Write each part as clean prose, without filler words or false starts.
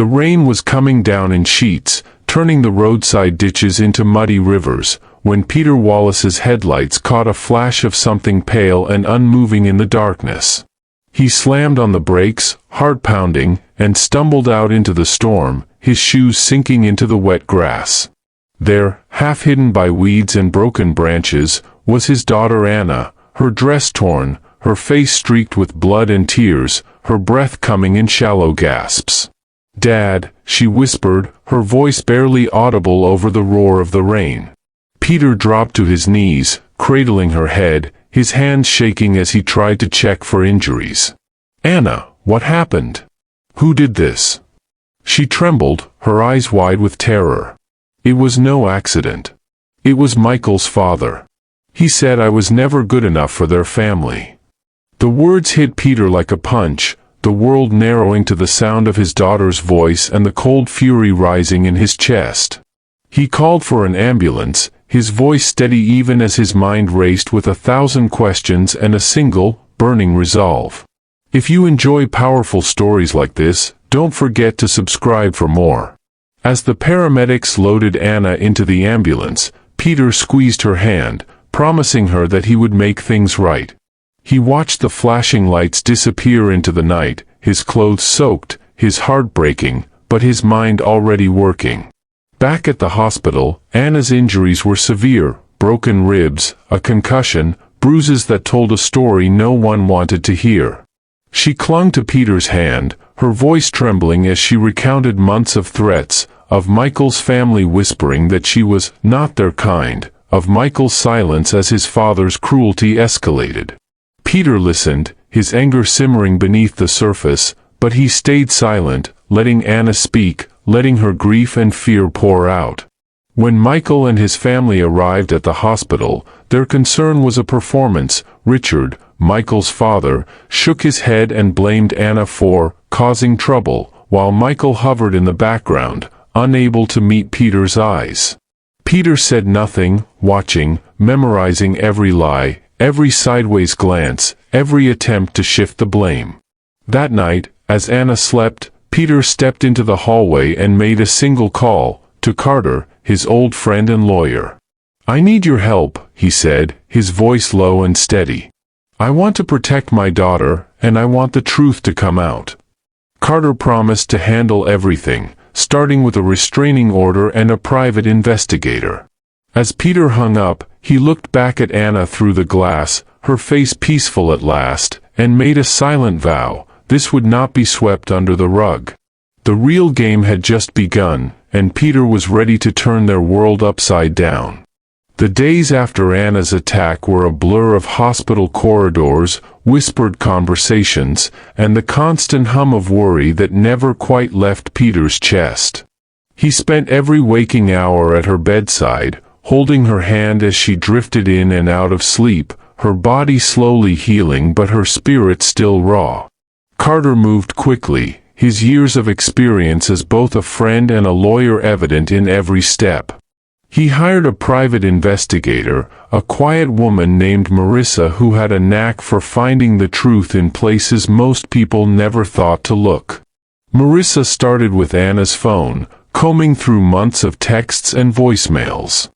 The rain was coming down in sheets, turning the roadside ditches into muddy rivers, when Peter Wallace's headlights caught a flash of something pale and unmoving in the darkness. He slammed on the brakes, heart pounding, and stumbled out into the storm, his shoes sinking into the wet grass. There, half hidden by weeds and broken branches, was his daughter Anna, her dress torn, her face streaked with blood and tears, her breath coming in shallow gasps. "Dad," she whispered, her voice barely audible over the roar of the rain. Peter dropped to his knees, cradling her head, his hands shaking as he tried to check for injuries. "Anna, what happened? Who did this?" She trembled, her eyes wide with terror. "It was no accident. It was Michael's father. He said I was never good enough for their family." The words hit Peter like a punch, the world narrowing to the sound of his daughter's voice and the cold fury rising in his chest. He called for an ambulance, his voice steady even as his mind raced with 1,000 questions and a single, burning resolve. If you enjoy powerful stories like this, don't forget to subscribe for more. As the paramedics loaded Anna into the ambulance, Peter squeezed her hand, promising her that he would make things right. He watched the flashing lights disappear into the night, his clothes soaked, his heart breaking, but his mind already working. Back at the hospital, Anna's injuries were severe: broken ribs, a concussion, bruises that told a story no one wanted to hear. She clung to Peter's hand, her voice trembling as she recounted months of threats, of Michael's family whispering that she was not their kind, of Michael's silence as his father's cruelty escalated. Peter listened, his anger simmering beneath the surface, but he stayed silent, letting Anna speak, letting her grief and fear pour out. When Michael and his family arrived at the hospital, their concern was a performance. Richard, Michael's father, shook his head and blamed Anna for causing trouble, while Michael hovered in the background, unable to meet Peter's eyes. Peter said nothing, watching, memorizing every lie, every sideways glance, every attempt to shift the blame. That night, as Anna slept, Peter stepped into the hallway and made a single call, to Carter, his old friend and lawyer. "I need your help," he said, his voice low and steady. "I want to protect my daughter, and I want the truth to come out." Carter promised to handle everything, starting with a restraining order and a private investigator. As Peter hung up, he looked back at Anna through the glass, her face peaceful at last, and made a silent vow: this would not be swept under the rug. The real game had just begun, and Peter was ready to turn their world upside down. The days after Anna's attack were a blur of hospital corridors, whispered conversations, and the constant hum of worry that never quite left Peter's chest. He spent every waking hour at her bedside, holding her hand as she drifted in and out of sleep, her body slowly healing but her spirit still raw. Carter moved quickly, his years of experience as both a friend and a lawyer evident in every step. He hired a private investigator, a quiet woman named Marissa who had a knack for finding the truth in places most people never thought to look. Marissa started with Anna's phone, combing through months of texts and voicemails.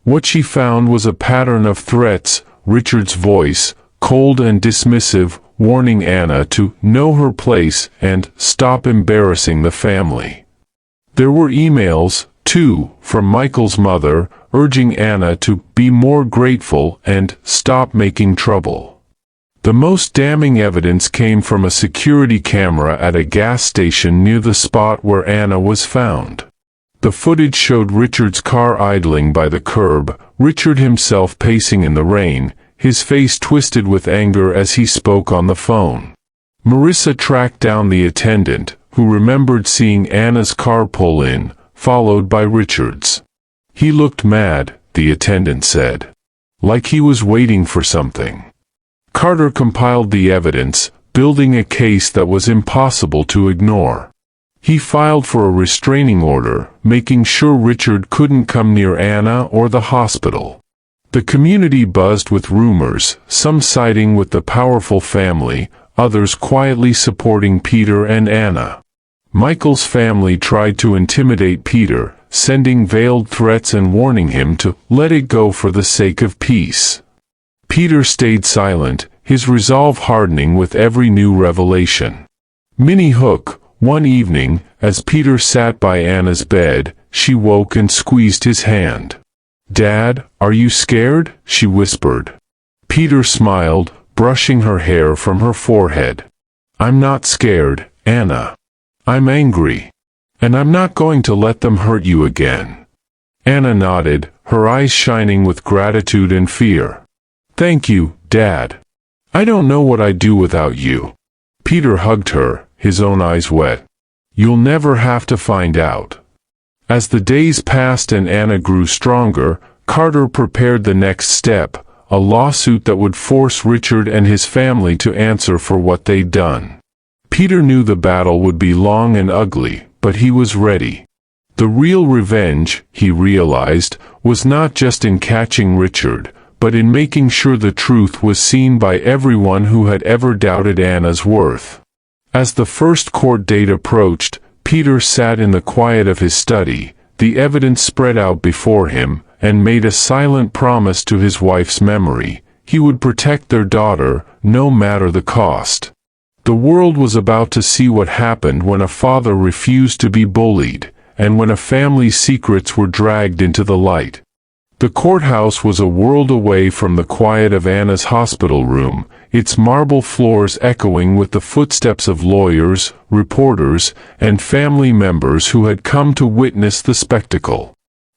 What she found was a pattern of threats: Richard's voice, cold and dismissive, warning Anna to know her place and stop embarrassing the family. There were emails, too, from Michael's mother, urging Anna to be more grateful and stop making trouble. The most damning evidence came from a security camera at a gas station near the spot where Anna was found. The footage showed Richard's car idling by the curb, Richard himself pacing in the rain, his face twisted with anger as he spoke on the phone. Marissa tracked down the attendant, who remembered seeing Anna's car pull in, followed by Richard's. "He looked mad," the attendant said. "Like he was waiting for something." Carter compiled the evidence, building a case that was impossible to ignore. He filed for a restraining order, making sure Richard couldn't come near Anna or the hospital. The community buzzed with rumors, some siding with the powerful family, others quietly supporting Peter and Anna. Michael's family tried to intimidate Peter, sending veiled threats and warning him to let it go for the sake of peace. Peter stayed silent, his resolve hardening with every new revelation. Minnie Hook, one evening, as Peter sat by Anna's bed, she woke and squeezed his hand. "Dad, are you scared?" she whispered. Peter smiled, brushing her hair from her forehead. "I'm not scared, Anna. I'm angry. And I'm not going to let them hurt you again." Anna nodded, her eyes shining with gratitude and fear. "Thank you, Dad. I don't know what I'd do without you." Peter hugged her, his own eyes wet. "You'll never have to find out." As the days passed and Anna grew stronger, Carter prepared the next step, a lawsuit that would force Richard and his family to answer for what they'd done. Peter knew the battle would be long and ugly, but he was ready. The real revenge, he realized, was not just in catching Richard, but in making sure the truth was seen by everyone who had ever doubted Anna's worth. As the first court date approached, Peter sat in the quiet of his study, the evidence spread out before him, and made a silent promise to his wife's memory. He would protect their daughter, no matter the cost. The world was about to see what happened when a father refused to be bullied, and when a family's secrets were dragged into the light. The courthouse was a world away from the quiet of Anna's hospital room, its marble floors echoing with the footsteps of lawyers, reporters, and family members who had come to witness the spectacle.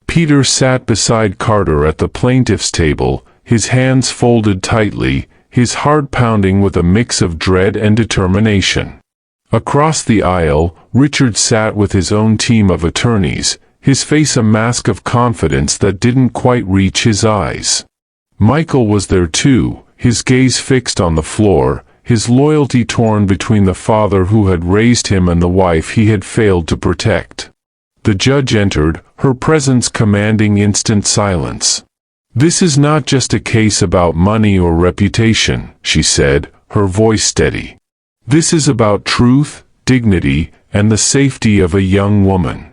Peter sat beside Carter at the plaintiff's table, his hands folded tightly, his heart pounding with a mix of dread and determination. Across the aisle, Richard sat with his own team of attorneys, his face a mask of confidence that didn't quite reach his eyes. Michael was there too, his gaze fixed on the floor, his loyalty torn between the father who had raised him and the wife he had failed to protect. The judge entered, her presence commanding instant silence. "This is not just a case about money or reputation," she said, her voice steady. "This is about truth, dignity, and the safety of a young woman."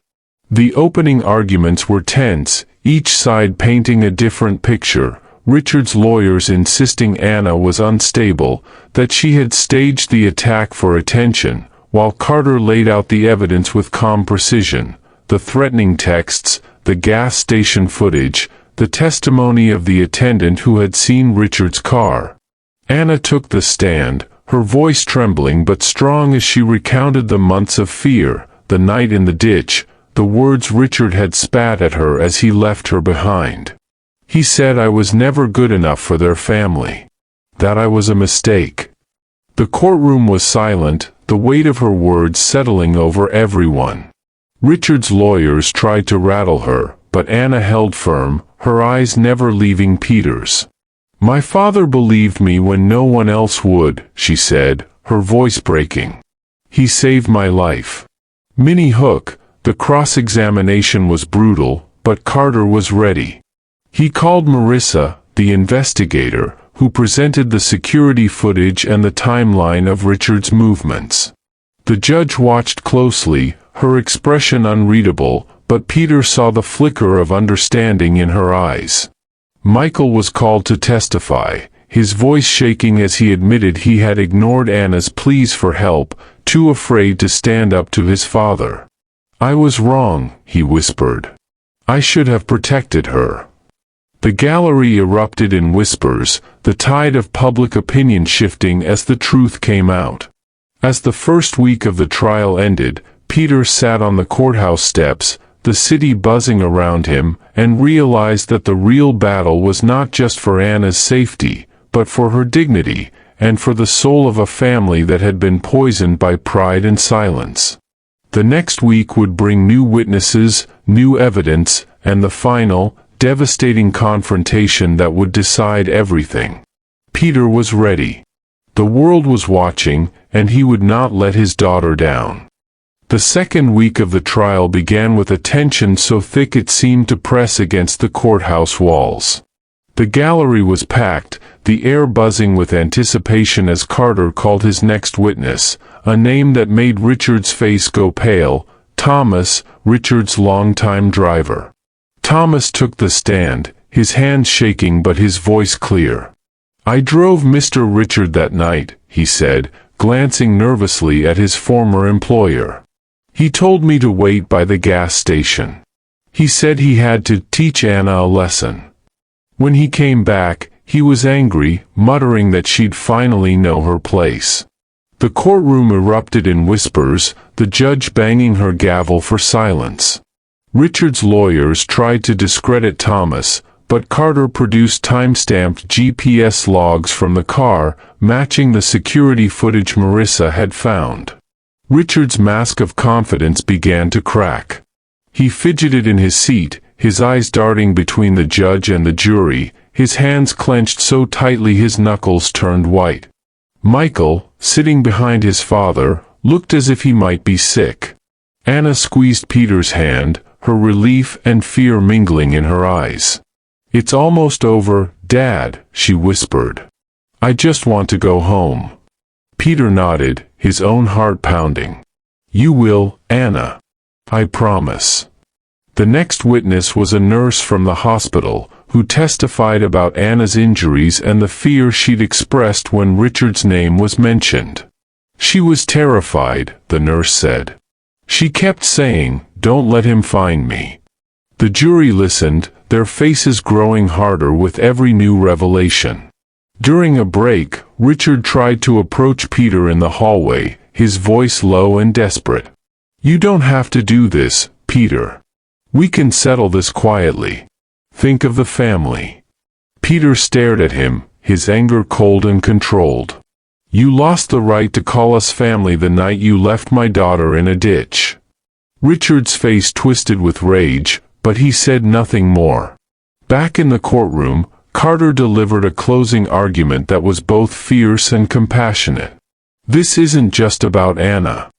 The opening arguments were tense, each side painting a different picture, Richard's lawyers insisting Anna was unstable, that she had staged the attack for attention, while Carter laid out the evidence with calm precision, the threatening texts, the gas station footage, the testimony of the attendant who had seen Richard's car. Anna took the stand, her voice trembling but strong as she recounted the months of fear, the night in the ditch, the words Richard had spat at her as he left her behind. "He said I was never good enough for their family. That I was a mistake." The courtroom was silent, the weight of her words settling over everyone. Richard's lawyers tried to rattle her, but Anna held firm, her eyes never leaving Peter's. "My father believed me when no one else would," she said, her voice breaking. "He saved my life." Minnie Hook, the cross-examination was brutal, but Carter was ready. He called Marissa, the investigator, who presented the security footage and the timeline of Richard's movements. The judge watched closely, her expression unreadable, but Peter saw the flicker of understanding in her eyes. Michael was called to testify, his voice shaking as he admitted he had ignored Anna's pleas for help, too afraid to stand up to his father. "I was wrong," he whispered. "I should have protected her." The gallery erupted in whispers, the tide of public opinion shifting as the truth came out. As the first week of the trial ended, Peter sat on the courthouse steps, the city buzzing around him, and realized that the real battle was not just for Anna's safety, but for her dignity, and for the soul of a family that had been poisoned by pride and silence. The next week would bring new witnesses, new evidence, and the final, devastating confrontation that would decide everything. Peter was ready. The world was watching, and he would not let his daughter down. The second week of the trial began with a tension so thick it seemed to press against the courthouse walls. The gallery was packed, the air buzzing with anticipation as Carter called his next witness, a name that made Richard's face go pale: Thomas, Richard's longtime driver. Thomas took the stand, his hands shaking but his voice clear. "I drove Mr. Richard that night," he said, glancing nervously at his former employer. "He told me to wait by the gas station. He said he had to teach Anna a lesson. When he came back, he was angry, muttering that she'd finally know her place." The courtroom erupted in whispers, the judge banging her gavel for silence. Richard's lawyers tried to discredit Thomas, but Carter produced time-stamped GPS logs from the car, matching the security footage Marissa had found. Richard's mask of confidence began to crack. He fidgeted in his seat, his eyes darting between the judge and the jury, his hands clenched so tightly his knuckles turned white. Michael, sitting behind his father, looked as if he might be sick. Anna squeezed Peter's hand, her relief and fear mingling in her eyes. "It's almost over, Dad," she whispered. "I just want to go home." Peter nodded, his own heart pounding. "You will, Anna. I promise." The next witness was a nurse from the hospital, who testified about Anna's injuries and the fear she'd expressed when Richard's name was mentioned. "She was terrified," the nurse said. "She kept saying, 'Don't let him find me.'" The jury listened, their faces growing harder with every new revelation. During a break, Richard tried to approach Peter in the hallway, his voice low and desperate. "You don't have to do this, Peter. We can settle this quietly. Think of the family." Peter stared at him, his anger cold and controlled. "You lost the right to call us family the night you left my daughter in a ditch." Richard's face twisted with rage, but he said nothing more. Back in the courtroom, Carter delivered a closing argument that was both fierce and compassionate. "This isn't just about Anna.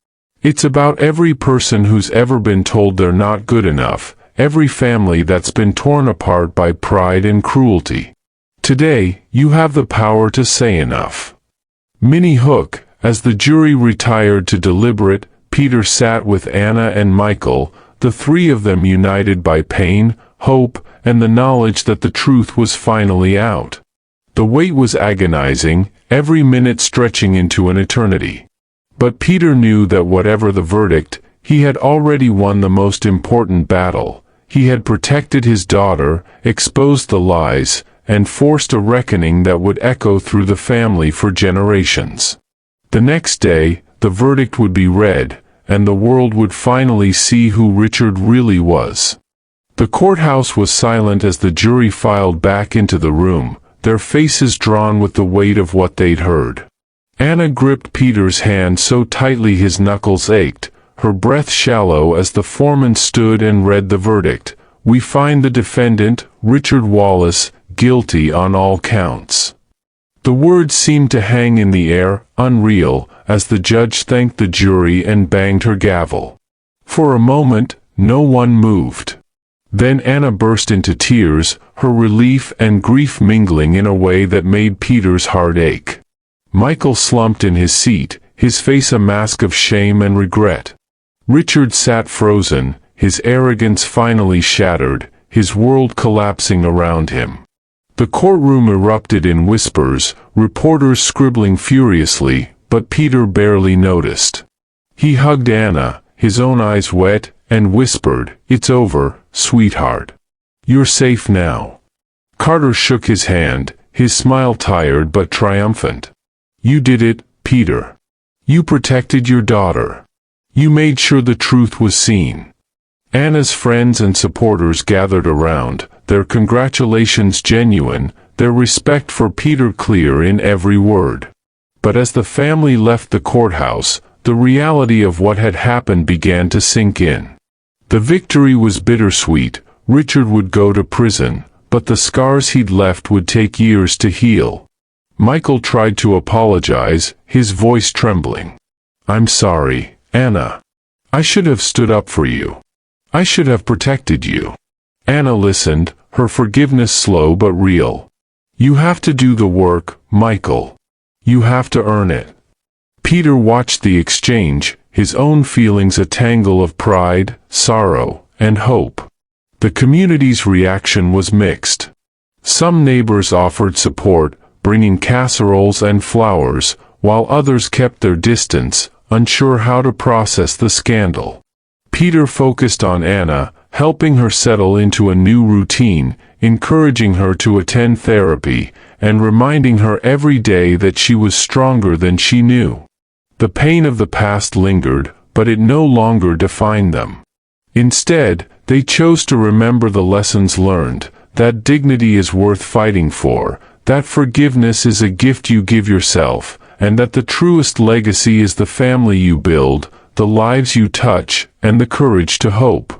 It's about every person who's ever been told they're not good enough, every family that's been torn apart by pride and cruelty. Today, you have the power to say enough." Minnie Hook, as the jury retired to deliberate, Peter sat with Anna and Michael, the three of them united by pain, hope, and the knowledge that the truth was finally out. The wait was agonizing, every minute stretching into an eternity. But Peter knew that whatever the verdict, he had already won the most important battle. He had protected his daughter, exposed the lies, and forced a reckoning that would echo through the family for generations. The next day, the verdict would be read, and the world would finally see who Richard really was. The courthouse was silent as the jury filed back into the room, their faces drawn with the weight of what they'd heard. Anna gripped Peter's hand so tightly his knuckles ached, her breath shallow as the foreman stood and read the verdict. "We find the defendant, Richard Wallace, guilty on all counts." The words seemed to hang in the air, unreal, as the judge thanked the jury and banged her gavel. For a moment, no one moved. Then Anna burst into tears, her relief and grief mingling in a way that made Peter's heart ache. Michael slumped in his seat, his face a mask of shame and regret. Richard sat frozen, his arrogance finally shattered, his world collapsing around him. The courtroom erupted in whispers, reporters scribbling furiously, but Peter barely noticed. He hugged Anna, his own eyes wet, and whispered, "It's over, sweetheart. You're safe now." Carter shook his hand, his smile tired but triumphant. "You did it, Peter. You protected your daughter. You made sure the truth was seen." Anna's friends and supporters gathered around, their congratulations genuine, their respect for Peter clear in every word. But as the family left the courthouse, the reality of what had happened began to sink in. The victory was bittersweet. Richard would go to prison, but the scars he'd left would take years to heal. Michael tried to apologize, his voice trembling. "I'm sorry, Anna. I should have stood up for you. I should have protected you." Anna listened, her forgiveness slow but real. "You have to do the work, Michael. You have to earn it." Peter watched the exchange, his own feelings a tangle of pride, sorrow, and hope. The community's reaction was mixed. Some neighbors offered support, bringing casseroles and flowers, while others kept their distance, unsure how to process the scandal. Peter focused on Anna, helping her settle into a new routine, encouraging her to attend therapy, and reminding her every day that she was stronger than she knew. The pain of the past lingered, but it no longer defined them. Instead, they chose to remember the lessons learned, that dignity is worth fighting for, that forgiveness is a gift you give yourself, and that the truest legacy is the family you build, the lives you touch, and the courage to hope.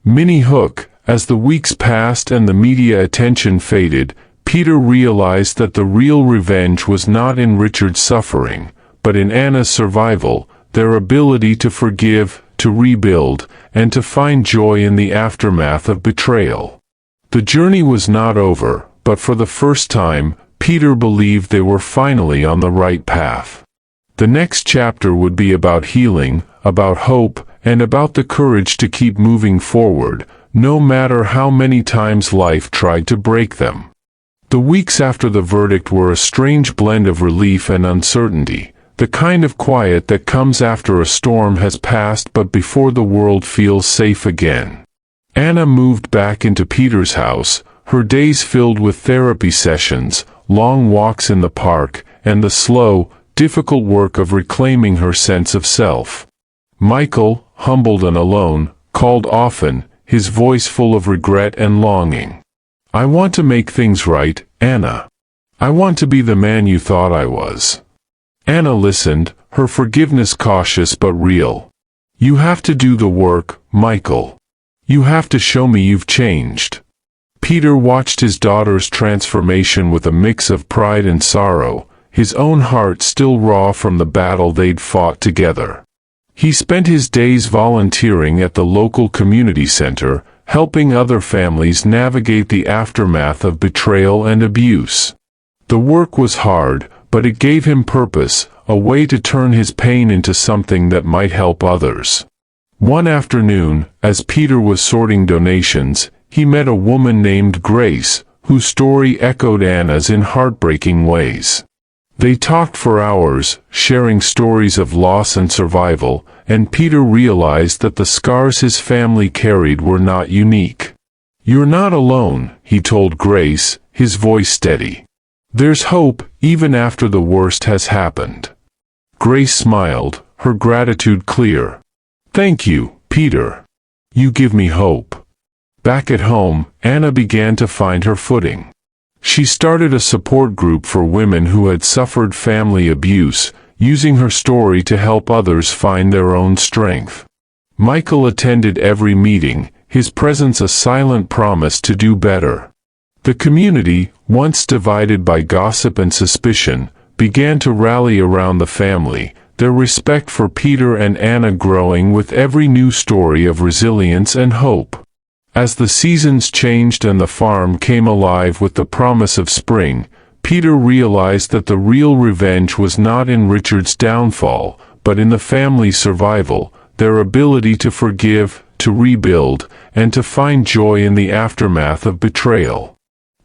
Mini Hook, as the weeks passed and the media attention faded, Peter realized that the real revenge was not in Richard's suffering, but in Anna's survival, their ability to forgive, to rebuild, and to find joy in the aftermath of betrayal. The journey was not over, but for the first time, Peter believed they were finally on the right path. The next chapter would be about healing, about hope, and about the courage to keep moving forward, no matter how many times life tried to break them. The weeks after the verdict were a strange blend of relief and uncertainty, the kind of quiet that comes after a storm has passed but before the world feels safe again. Anna moved back into Peter's house, her days filled with therapy sessions, long walks in the park, and the slow, difficult work of reclaiming her sense of self. Michael, humbled and alone, called often, his voice full of regret and longing. "I want to make things right, Anna. I want to be the man you thought I was." Anna listened, her forgiveness cautious but real. "You have to do the work, Michael. You have to show me you've changed." Peter watched his daughter's transformation with a mix of pride and sorrow, his own heart still raw from the battle they'd fought together. He spent his days volunteering at the local community center, helping other families navigate the aftermath of betrayal and abuse. The work was hard, but it gave him purpose, a way to turn his pain into something that might help others. One afternoon, as Peter was sorting donations, he met a woman named Grace, whose story echoed Anna's in heartbreaking ways. They talked for hours, sharing stories of loss and survival, and Peter realized that the scars his family carried were not unique. "You're not alone," he told Grace, his voice steady. "There's hope, even after the worst has happened." Grace smiled, her gratitude clear. "Thank you, Peter. You give me hope." Back at home, Anna began to find her footing. She started a support group for women who had suffered family abuse, using her story to help others find their own strength. Michael attended every meeting, his presence a silent promise to do better. The community, once divided by gossip and suspicion, began to rally around the family, their respect for Peter and Anna growing with every new story of resilience and hope. As the seasons changed and the farm came alive with the promise of spring, Peter realized that the real revenge was not in Richard's downfall, but in the family's survival, their ability to forgive, to rebuild, and to find joy in the aftermath of betrayal.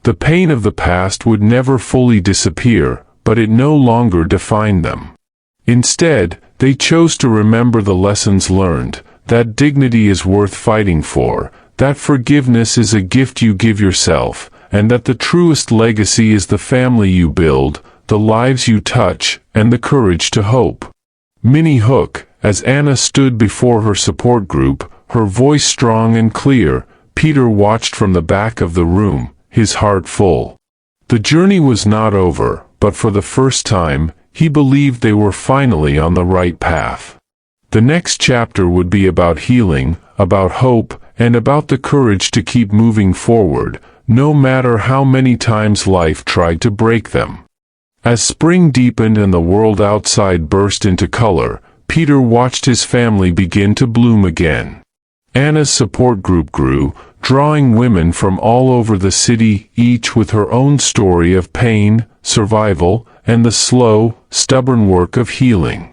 The pain of the past would never fully disappear, but it no longer defined them. Instead, they chose to remember the lessons learned, that dignity is worth fighting for, that forgiveness is a gift you give yourself, and that the truest legacy is the family you build, the lives you touch, and the courage to hope. Mini Hook, as Anna stood before her support group, her voice strong and clear, Peter watched from the back of the room, his heart full. The journey was not over, but for the first time, he believed they were finally on the right path. The next chapter would be about healing, about hope, and about the courage to keep moving forward, no matter how many times life tried to break them. As spring deepened and the world outside burst into color, Peter watched his family begin to bloom again. Anna's support group grew, drawing women from all over the city, each with her own story of pain, survival, and the slow, stubborn work of healing.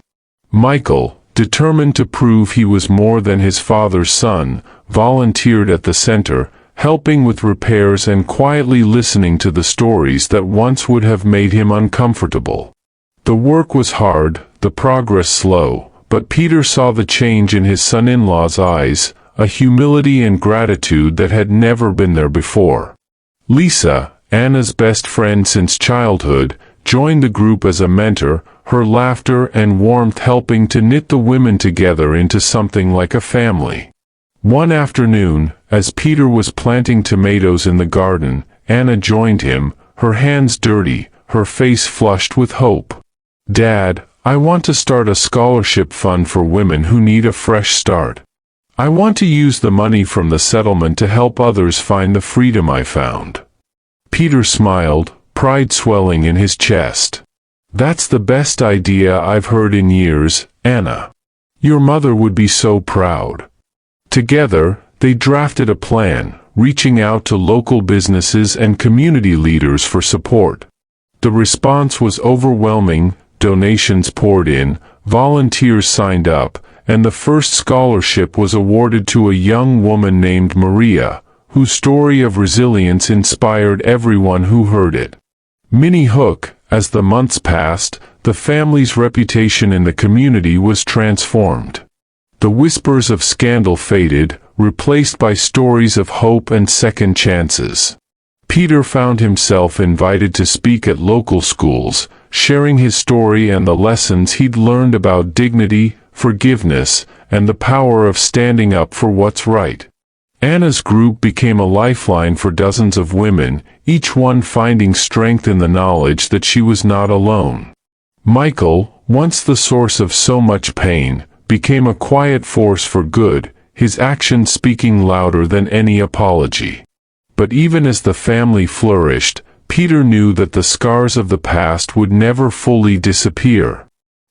Michael, determined to prove he was more than his father's son, volunteered at the center, helping with repairs and quietly listening to the stories that once would have made him uncomfortable. The work was hard, the progress slow, but Peter saw the change in his son-in-law's eyes, a humility and gratitude that had never been there before. Lisa, Anna's best friend since childhood, joined the group as a mentor, her laughter and warmth helping to knit the women together into something like a family. One afternoon, as Peter was planting tomatoes in the garden, Anna joined him, her hands dirty, her face flushed with hope. "Dad, I want to start a scholarship fund for women who need a fresh start. I want to use the money from the settlement to help others find the freedom I found." Peter smiled, pride swelling in his chest. "That's the best idea I've heard in years, Anna. Your mother would be so proud." Together, they drafted a plan, reaching out to local businesses and community leaders for support. The response was overwhelming, donations poured in, volunteers signed up, and the first scholarship was awarded to a young woman named Maria, whose story of resilience inspired everyone who heard it. Minnie Hook, as the months passed, the family's reputation in the community was transformed. The whispers of scandal faded, replaced by stories of hope and second chances. Peter found himself invited to speak at local schools, sharing his story and the lessons he'd learned about dignity, forgiveness, and the power of standing up for what's right. Anna's group became a lifeline for dozens of women, each one finding strength in the knowledge that she was not alone. Michael, once the source of so much pain, became a quiet force for good, his actions speaking louder than any apology. But even as the family flourished, Peter knew that the scars of the past would never fully disappear.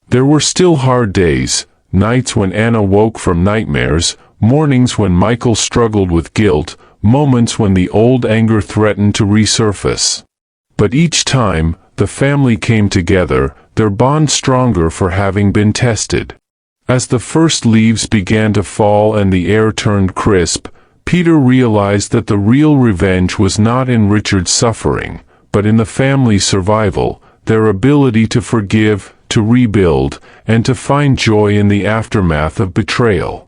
There were still hard days, nights when Anna woke from nightmares, mornings when Michael struggled with guilt, moments when the old anger threatened to resurface. But each time, the family came together, their bond stronger for having been tested. As the first leaves began to fall and the air turned crisp, Peter realized that the real revenge was not in Richard's suffering, but in the family's survival, their ability to forgive, to rebuild, and to find joy in the aftermath of betrayal.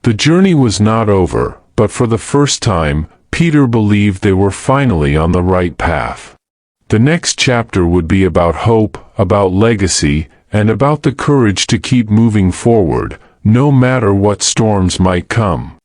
The journey was not over, but for the first time, Peter believed they were finally on the right path. The next chapter would be about hope, about legacy, and about the courage to keep moving forward, no matter what storms might come.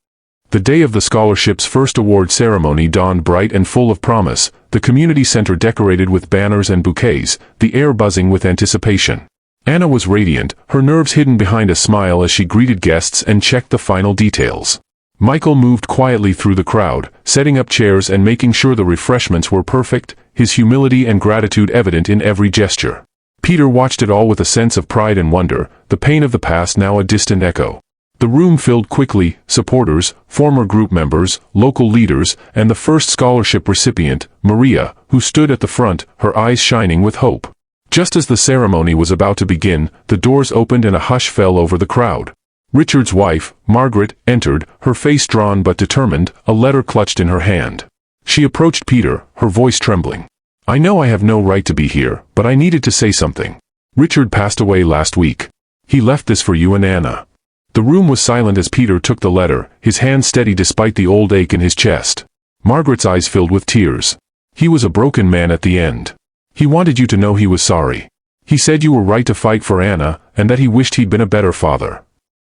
The day of the scholarship's first award ceremony dawned bright and full of promise, the community center decorated with banners and bouquets, the air buzzing with anticipation. Anna was radiant, her nerves hidden behind a smile as she greeted guests and checked the final details. Michael moved quietly through the crowd, setting up chairs and making sure the refreshments were perfect, his humility and gratitude evident in every gesture. Peter watched it all with a sense of pride and wonder, the pain of the past now a distant echo. The room filled quickly, supporters, former group members, local leaders, and the first scholarship recipient, Maria, who stood at the front, her eyes shining with hope. Just as the ceremony was about to begin, the doors opened and a hush fell over the crowd. Richard's wife, Margaret, entered, her face drawn but determined, a letter clutched in her hand. She approached Peter, her voice trembling. "I know I have no right to be here, but I needed to say something. Richard passed away last week. He left this for you and Anna." The room was silent as Peter took the letter, his hand steady despite the old ache in his chest. Margaret's eyes filled with tears. "He was a broken man at the end. He wanted you to know he was sorry. He said you were right to fight for Anna, and that he wished he'd been a better father."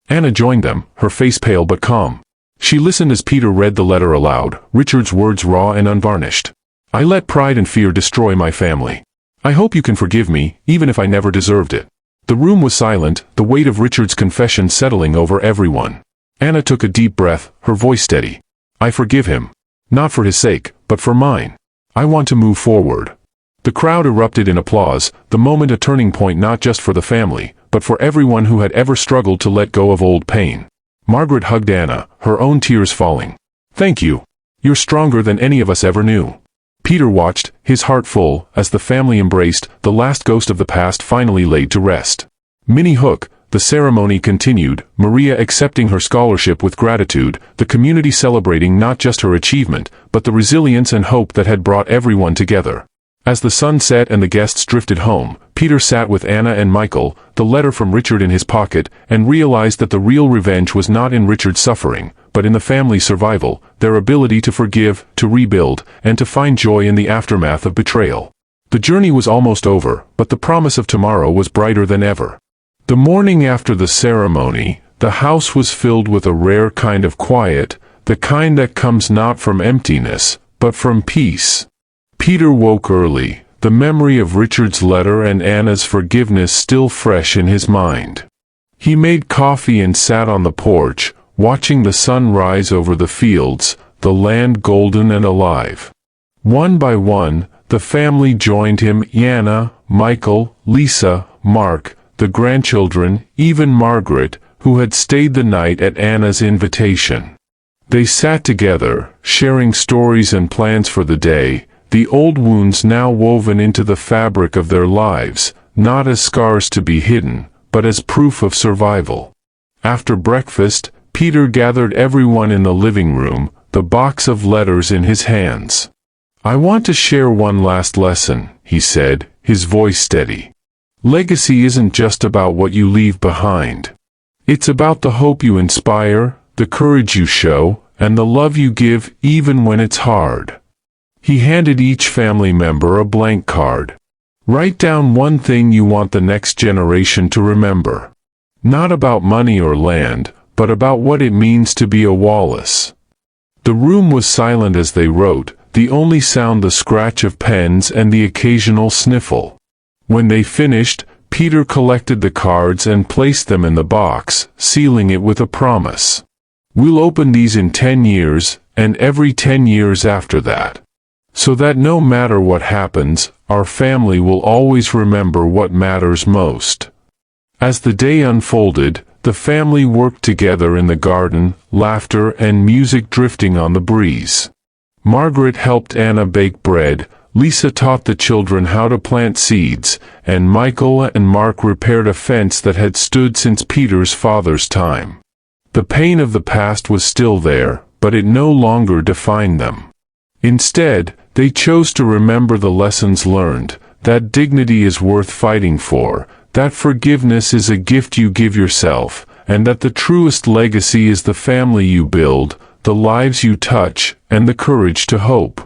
Anna joined them, her face pale but calm. She listened as Peter read the letter aloud, Richard's words raw and unvarnished. "I let pride and fear destroy my family. I hope you can forgive me, even if I never deserved it." The room was silent, the weight of Richard's confession settling over everyone. Anna took a deep breath, her voice steady. "I forgive him. Not for his sake, but for mine. I want to move forward." The crowd erupted in applause, the moment a turning point not just for the family, but for everyone who had ever struggled to let go of old pain. Margaret hugged Anna, her own tears falling. "Thank you. You're stronger than any of us ever knew." Peter watched, his heart full, as the family embraced, the last ghost of the past finally laid to rest. Minnie Hook, The ceremony continued, Maria accepting her scholarship with gratitude, the community celebrating not just her achievement, but the resilience and hope that had brought everyone together. As the sun set and the guests drifted home, Peter sat with Anna and Michael, the letter from Richard in his pocket, and realized that the real revenge was not in Richard's suffering, but in the family's survival, their ability to forgive, to rebuild, and to find joy in the aftermath of betrayal. The journey was almost over, but the promise of tomorrow was brighter than ever. The morning after the ceremony, the house was filled with a rare kind of quiet, the kind that comes not from emptiness, but from peace. Peter woke early, the memory of Richard's letter and Anna's forgiveness still fresh in his mind. He made coffee and sat on the porch, watching the sun rise over the fields, the land golden and alive. One by one, the family joined him: Anna, Michael, Lisa, Mark, the grandchildren, even Margaret, who had stayed the night at Anna's invitation. They sat together, sharing stories and plans for the day, the old wounds now woven into the fabric of their lives, not as scars to be hidden, but as proof of survival. After breakfast, Peter gathered everyone in the living room, the box of letters in his hands. "I want to share one last lesson," he said, his voice steady. "Legacy isn't just about what you leave behind. It's about the hope you inspire, the courage you show, and the love you give even when it's hard." He handed each family member a blank card. "Write down one thing you want the next generation to remember. Not about money or land, but about what it means to be a Wallace." The room was silent as they wrote, the only sound the scratch of pens and the occasional sniffle. When they finished, Peter collected the cards and placed them in the box, sealing it with a promise. "We'll open these in 10 years, and every 10 years after that. So that no matter what happens, our family will always remember what matters most." As the day unfolded, the family worked together in the garden, laughter and music drifting on the breeze. Margaret helped Anna bake bread, Lisa taught the children how to plant seeds, and Michael and Mark repaired a fence that had stood since Peter's father's time. The pain of the past was still there, but it no longer defined them. Instead, they chose to remember the lessons learned, that dignity is worth fighting for, that forgiveness is a gift you give yourself, and that the truest legacy is the family you build, the lives you touch, and the courage to hope.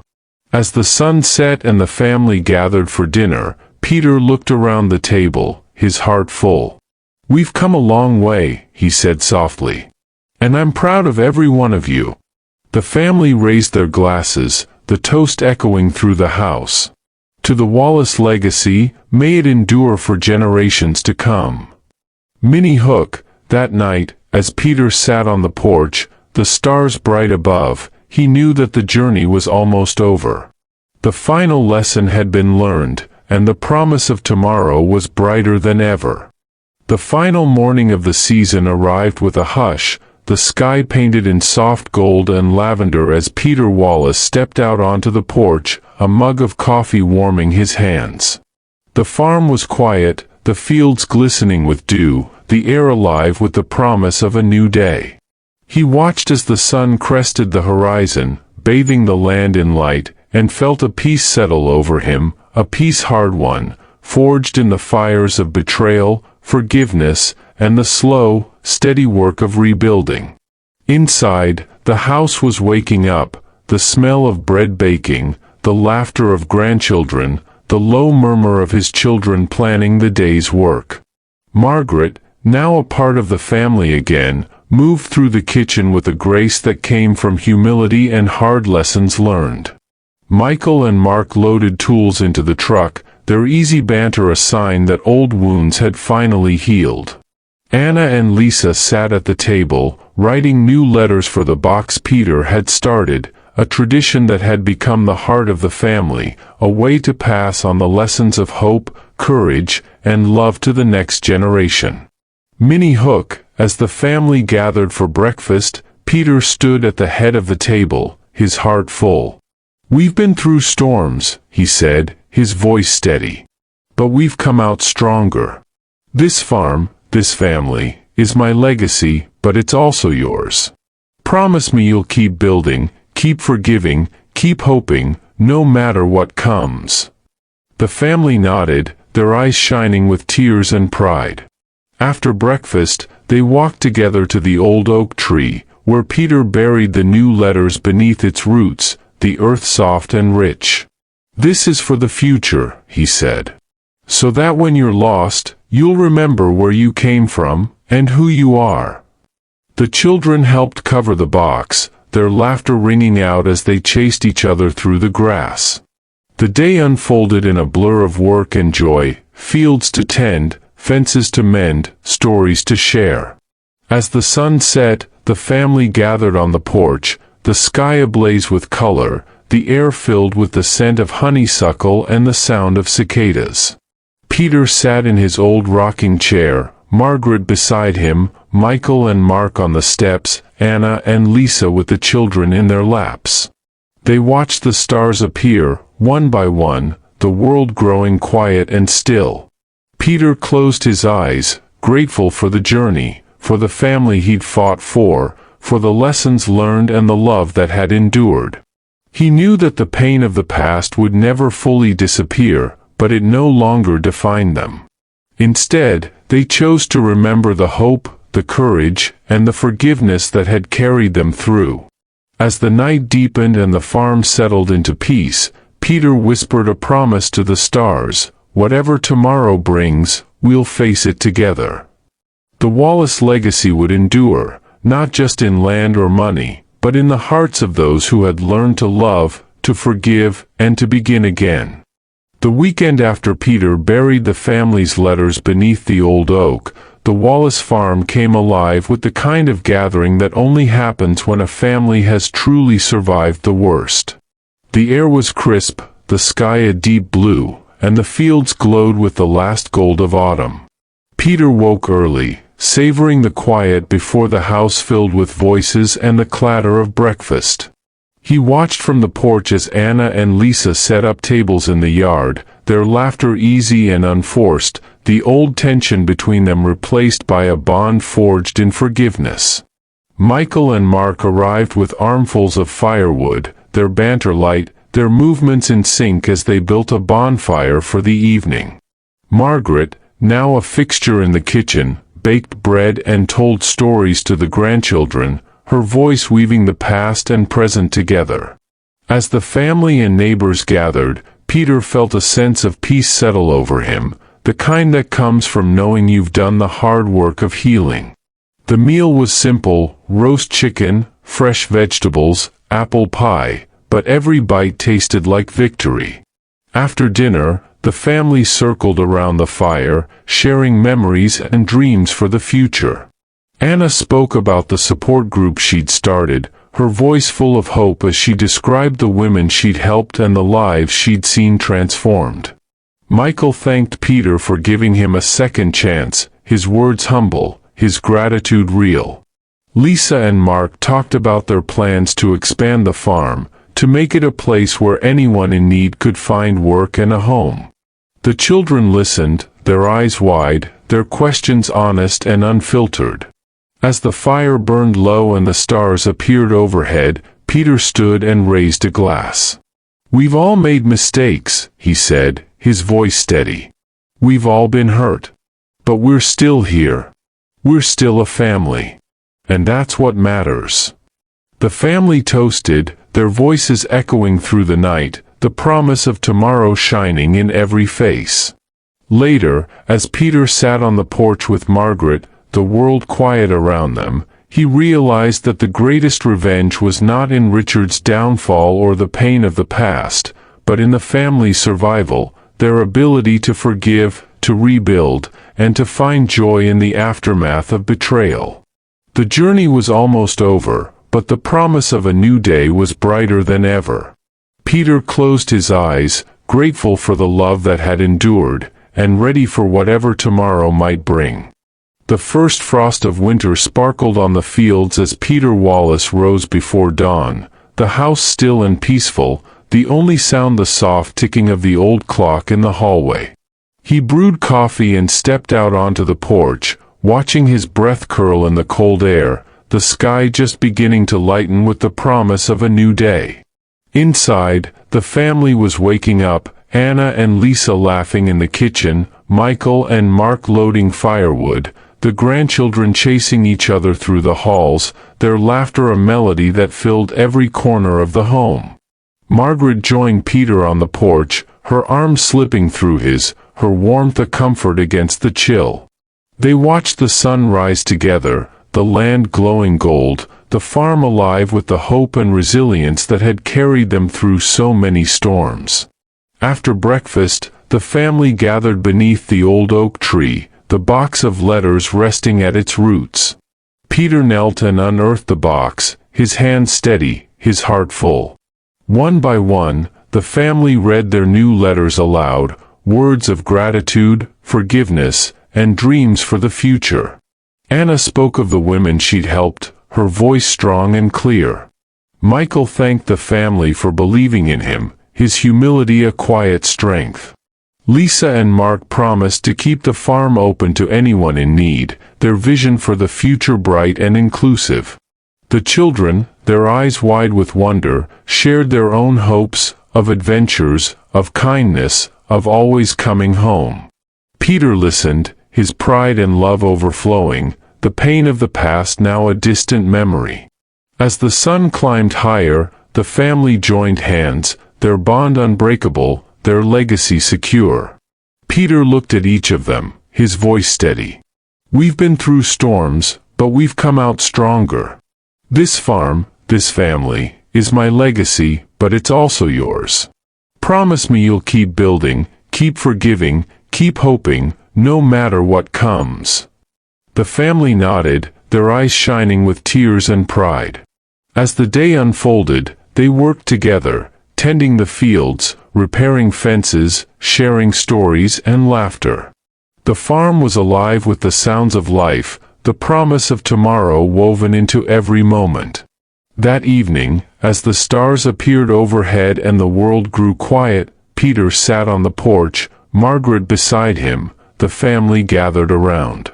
As the sun set and the family gathered for dinner, Peter looked around the table, his heart full. "We've come a long way," he said softly. "And I'm proud of every one of you." The family raised their glasses, the toast echoing through the house. "To the Wallace legacy, may it endure for generations to come." Minnie Hook, that night, as Peter sat on the porch, the stars bright above, he knew that the journey was almost over. The final lesson had been learned, and the promise of tomorrow was brighter than ever. The final morning of the season arrived with a hush, the sky painted in soft gold and lavender as Peter Wallace stepped out onto the porch, a mug of coffee warming his hands. The farm was quiet, the fields glistening with dew, the air alive with the promise of a new day. He watched as the sun crested the horizon, bathing the land in light, and felt a peace settle over him, a peace hard-won, forged in the fires of betrayal, forgiveness, and the slow, steady work of rebuilding. Inside, the house was waking up, the smell of bread baking, the laughter of grandchildren, the low murmur of his children planning the day's work. Margaret, now a part of the family again, moved through the kitchen with a grace that came from humility and hard lessons learned. Michael and Mark loaded tools into the truck, their easy banter a sign that old wounds had finally healed. Anna and Lisa sat at the table, writing new letters for the box Peter had started, a tradition that had become the heart of the family, a way to pass on the lessons of hope, courage, and love to the next generation. Minnie Hook, as the family gathered for breakfast, Peter stood at the head of the table, his heart full. "We've been through storms," he said, his voice steady. "But we've come out stronger. This farm, This family is my legacy, but it's also yours. Promise me you'll keep building, keep forgiving, keep hoping, no matter what comes." The family nodded, their eyes shining with tears and pride. After breakfast, they walked together to the old oak tree, where Peter buried the new letters beneath its roots, the earth soft and rich. "This is for the future," he said. "So that when you're lost, you'll remember where you came from, and who you are." The children helped cover the box, their laughter ringing out as they chased each other through the grass. The day unfolded in a blur of work and joy, fields to tend, fences to mend, stories to share. As the sun set, the family gathered on the porch, the sky ablaze with color, the air filled with the scent of honeysuckle and the sound of cicadas. Peter sat in his old rocking chair, Margaret beside him, Michael and Mark on the steps, Anna and Lisa with the children in their laps. They watched the stars appear, one by one, the world growing quiet and still. Peter closed his eyes, grateful for the journey, for the family he'd fought for the lessons learned and the love that had endured. He knew that the pain of the past would never fully disappear, but it no longer defined them. Instead, they chose to remember the hope, the courage, and the forgiveness that had carried them through. As the night deepened and the farm settled into peace, Peter whispered a promise to the stars: "Whatever tomorrow brings, we'll face it together." The Wallace legacy would endure, not just in land or money, but in the hearts of those who had learned to love, to forgive, and to begin again. The weekend after Peter buried the family's letters beneath the old oak, the Wallace farm came alive with the kind of gathering that only happens when a family has truly survived the worst. The air was crisp, the sky a deep blue, and the fields glowed with the last gold of autumn. Peter woke early, savoring the quiet before the house filled with voices and the clatter of breakfast. He watched from the porch as Anna and Lisa set up tables in the yard, their laughter easy and unforced, the old tension between them replaced by a bond forged in forgiveness. Michael and Mark arrived with armfuls of firewood, their banter light, their movements in sync as they built a bonfire for the evening. Margaret, now a fixture in the kitchen, baked bread and told stories to the grandchildren, her voice weaving the past and present together. As the family and neighbors gathered, Peter felt a sense of peace settle over him, the kind that comes from knowing you've done the hard work of healing. The meal was simple: roast chicken, fresh vegetables, apple pie, but every bite tasted like victory. After dinner, the family circled around the fire, sharing memories and dreams for the future. Anna spoke about the support group she'd started, her voice full of hope as she described the women she'd helped and the lives she'd seen transformed. Michael thanked Peter for giving him a second chance, his words humble, his gratitude real. Lisa and Mark talked about their plans to expand the farm, to make it a place where anyone in need could find work and a home. The children listened, their eyes wide, their questions honest and unfiltered. As the fire burned low and the stars appeared overhead, Peter stood and raised a glass. "We've all made mistakes," he said, his voice steady. "We've all been hurt. But we're still here. We're still a family. And that's what matters." The family toasted, their voices echoing through the night, the promise of tomorrow shining in every face. Later, as Peter sat on the porch with Margaret, the world quiet around them, he realized that the greatest revenge was not in Richard's downfall or the pain of the past, but in the family's survival, their ability to forgive, to rebuild, and to find joy in the aftermath of betrayal. The journey was almost over, but the promise of a new day was brighter than ever. Peter closed his eyes, grateful for the love that had endured, and ready for whatever tomorrow might bring. The first frost of winter sparkled on the fields as Peter Wallace rose before dawn, the house still and peaceful, the only sound the soft ticking of the old clock in the hallway. He brewed coffee and stepped out onto the porch, watching his breath curl in the cold air, the sky just beginning to lighten with the promise of a new day. Inside, the family was waking up, Anna and Lisa laughing in the kitchen, Michael and Mark loading firewood, the grandchildren chasing each other through the halls, their laughter a melody that filled every corner of the home. Margaret joined Peter on the porch, her arm slipping through his, her warmth a comfort against the chill. They watched the sun rise together, the land glowing gold, the farm alive with the hope and resilience that had carried them through so many storms. After breakfast, the family gathered beneath the old oak tree, the box of letters resting at its roots. Peter knelt and unearthed the box, his hand steady, his heart full. One by one, the family read their new letters aloud, words of gratitude, forgiveness, and dreams for the future. Anna spoke of the women she'd helped, her voice strong and clear. Michael thanked the family for believing in him, his humility a quiet strength. Lisa and Mark promised to keep the farm open to anyone in need, their vision for the future bright and inclusive. The children, their eyes wide with wonder, shared their own hopes, of adventures, of kindness, of always coming home. Peter listened, his pride and love overflowing, the pain of the past now a distant memory. As the sun climbed higher, the family joined hands, their bond unbreakable, their legacy secure. Peter looked at each of them, his voice steady. "We've been through storms, but we've come out stronger. This farm, this family, is my legacy, but it's also yours. Promise me you'll keep building, keep forgiving, keep hoping, no matter what comes." The family nodded, their eyes shining with tears and pride. As the day unfolded, they worked together, tending the fields, repairing fences, sharing stories and laughter. The farm was alive with the sounds of life, the promise of tomorrow woven into every moment. That evening, as the stars appeared overhead and the world grew quiet, Peter sat on the porch, Margaret beside him, the family gathered around.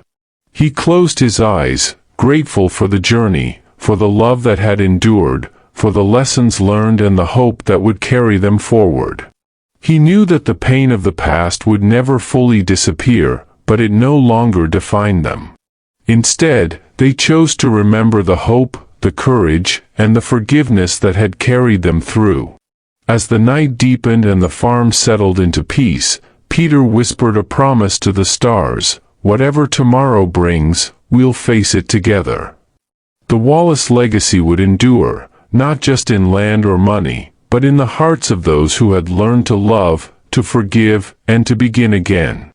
He closed his eyes, grateful for the journey, for the love that had endured, for the lessons learned and the hope that would carry them forward. He knew that the pain of the past would never fully disappear, but it no longer defined them. Instead, they chose to remember the hope, the courage, and the forgiveness that had carried them through. As the night deepened and the farm settled into peace, Peter whispered a promise to the stars, "Whatever tomorrow brings, we'll face it together." The Wallace legacy would endure, not just in land or money, but in the hearts of those who had learned to love, to forgive, and to begin again.